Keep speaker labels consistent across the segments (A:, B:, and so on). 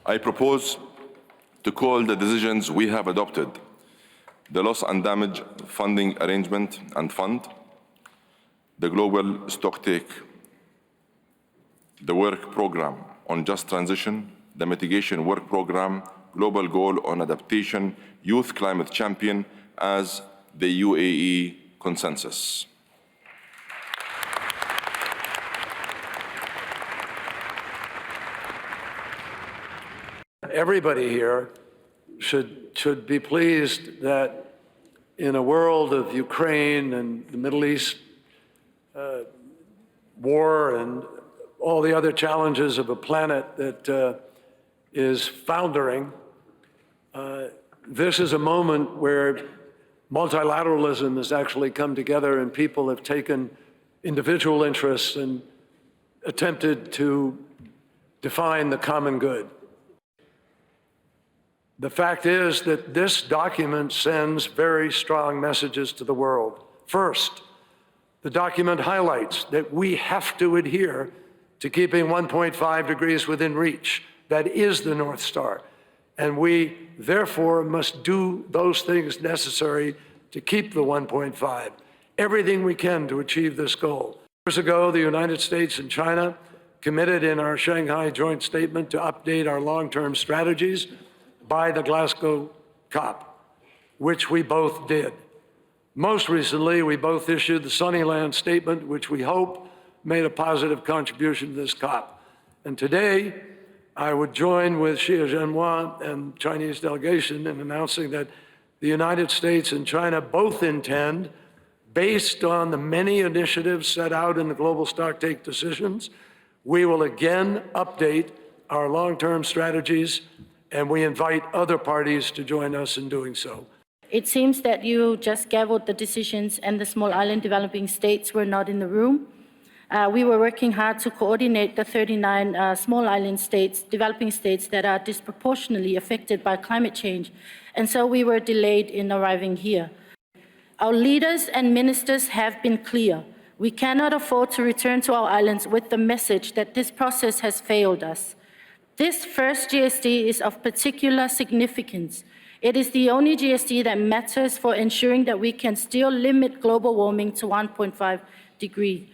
A: I propose to call the decisions we have adopted the Loss and Damage Funding Arrangement and Fund, the Global Stocktake, the Work Programme on Just Transition, the Mitigation Work Programme, Global Goal on Adaptation, Youth Climate Champion as the UAE Consensus.
B: Everybody here should be pleased that in a world of Ukraine and the Middle East war and all the other challenges of a planet that is foundering, this is a moment where multilateralism has actually come together and people have taken individual interests and attempted to define the common good. The fact is that this document sends very strong messages to the world. First, the document highlights that we have to adhere to keeping 1.5 degrees within reach. That is the North Star. And we, therefore, must do those things necessary to keep the 1.5, everything we can to achieve this goal. Years ago, the United States and China committed in our Shanghai Joint Statement to update our long-term strategies by the Glasgow COP, which we both did. Most recently, we both issued the Sunnyland Statement, which we hope made a positive contribution to this COP. And today, I would join with Xi Jinping and Chinese delegation in announcing that the United States and China both intend, based on the many initiatives set out in the global stocktake decisions, we will again update our long-term strategies, and we invite other parties to join us in doing so.
C: It seems that you just gaveled the decisions and the small island developing states were not in the room. We were working hard to coordinate the 39 small island states, developing states that are disproportionately affected by climate change, and so we were delayed in arriving here. Our leaders and ministers have been clear. We cannot afford to return to our islands with the message that this process has failed us. This first GSD is of particular significance. It is the only GSD that matters for ensuring that we can still limit global warming to 1.5 degrees.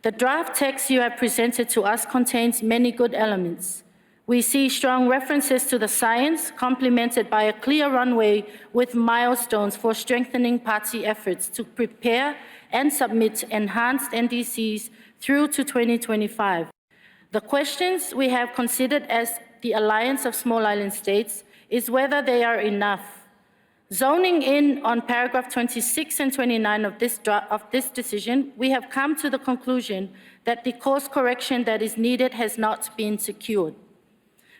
C: The draft text you have presented to us contains many good elements. We see strong references to the science, complemented by a clear runway with milestones for strengthening party efforts to prepare and submit enhanced NDCs through to 2025. The questions we have considered as the Alliance of Small Island States is whether they are enough. Zoning in on paragraph 26 and 29 of this decision, we have come to the conclusion that the course correction that is needed has not been secured.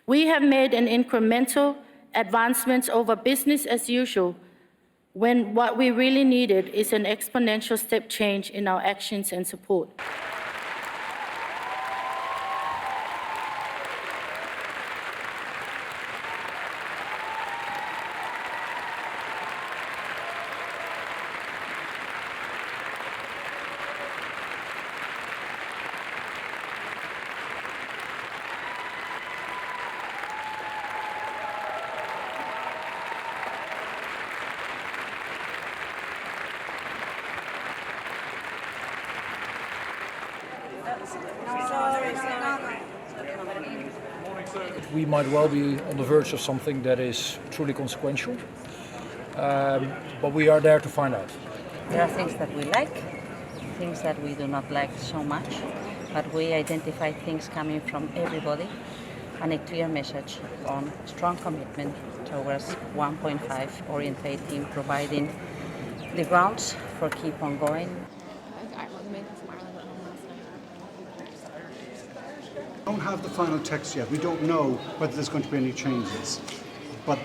C: We have made an incremental advancement over business as usual, when what we really needed is an exponential step change in our actions and support.
D: We might well be on the verge of something that is truly consequential, but we are there to find out.
E: There are things that we like, things that we do not like so much, but we identify things coming from everybody and a clear message on strong commitment towards 1.5 orientating, providing the grounds for keep on going.
F: We don't have the final text yet. We don't know whether there's going to be any changes.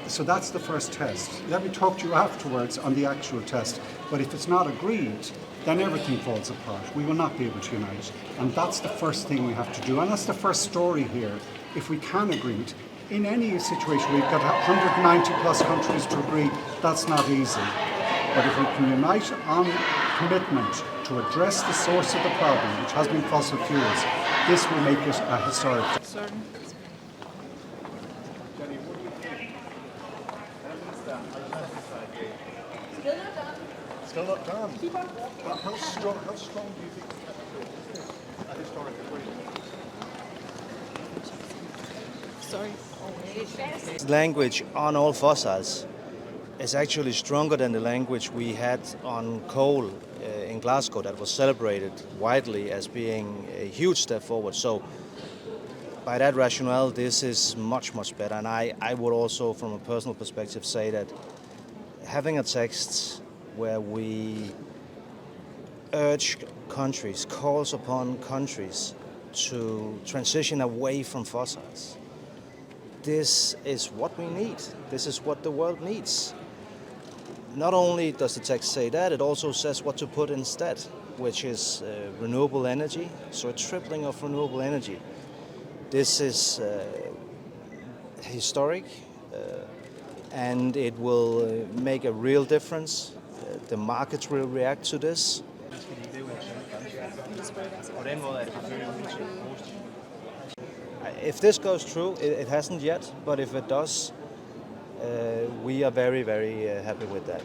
F: So that's the first test. Let me talk to you afterwards on the actual test. But if it's not agreed, then everything falls apart. We will not be able to unite. And that's the first thing we have to do. And that's the first story here. If we can agree it, in any situation, we've got 190 plus countries to agree, that's not easy. But if we can unite on commitment to address the source of the problem, which has been fossil fuels, this will make it a historic.
G: Still not done. How strong do you think a historic agreement?
H: The language on all fossils is actually stronger than the language we had on coal in Glasgow that was celebrated widely as being a huge step forward. So by that rationale, this is much, much better. And I would also, from a personal perspective, say that having a text where we urge countries, calls upon countries to transition away from fossils, this is what we need. This is what the world needs. Not only does the text say that, it also says what to put instead, which is renewable energy, so a tripling of renewable energy. This is historic, and it will make a real difference. The markets will react to this. If this goes through, it hasn't yet, but if it does, we are very, very happy with that.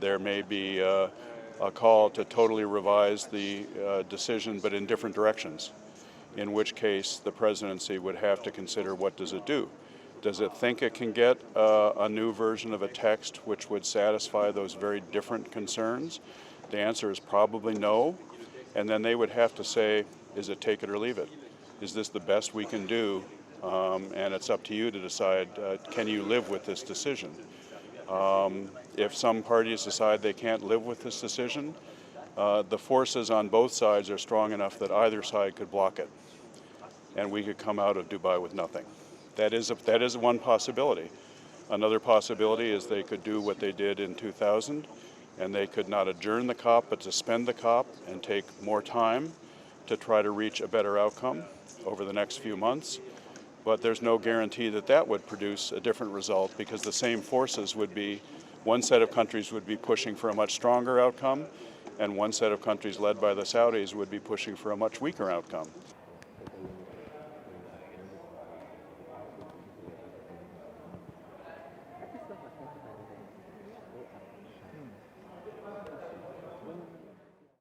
I: There may be a call to totally revise the decision, but in different directions, in which case the presidency would have to consider what does it do. Does it think it can get a new version of a text which would satisfy those very different concerns? The answer is probably no. And then they would have to say, is it take it or leave it? Is this the best we can do? And it's up to you to decide, can you live with this decision? If some parties decide they can't live with this decision, the forces on both sides are strong enough that either side could block it, and we could come out of Dubai with nothing. That is one possibility. Another possibility is they could do what they did in 2000, and they could not adjourn the COP, but suspend the COP and take more time to try to reach a better outcome over the next few months. But there's no guarantee that that would produce a different result, because the same forces would be, one set of countries would be pushing for a much stronger outcome, and one set of countries led by the Saudis would be pushing for a much weaker outcome.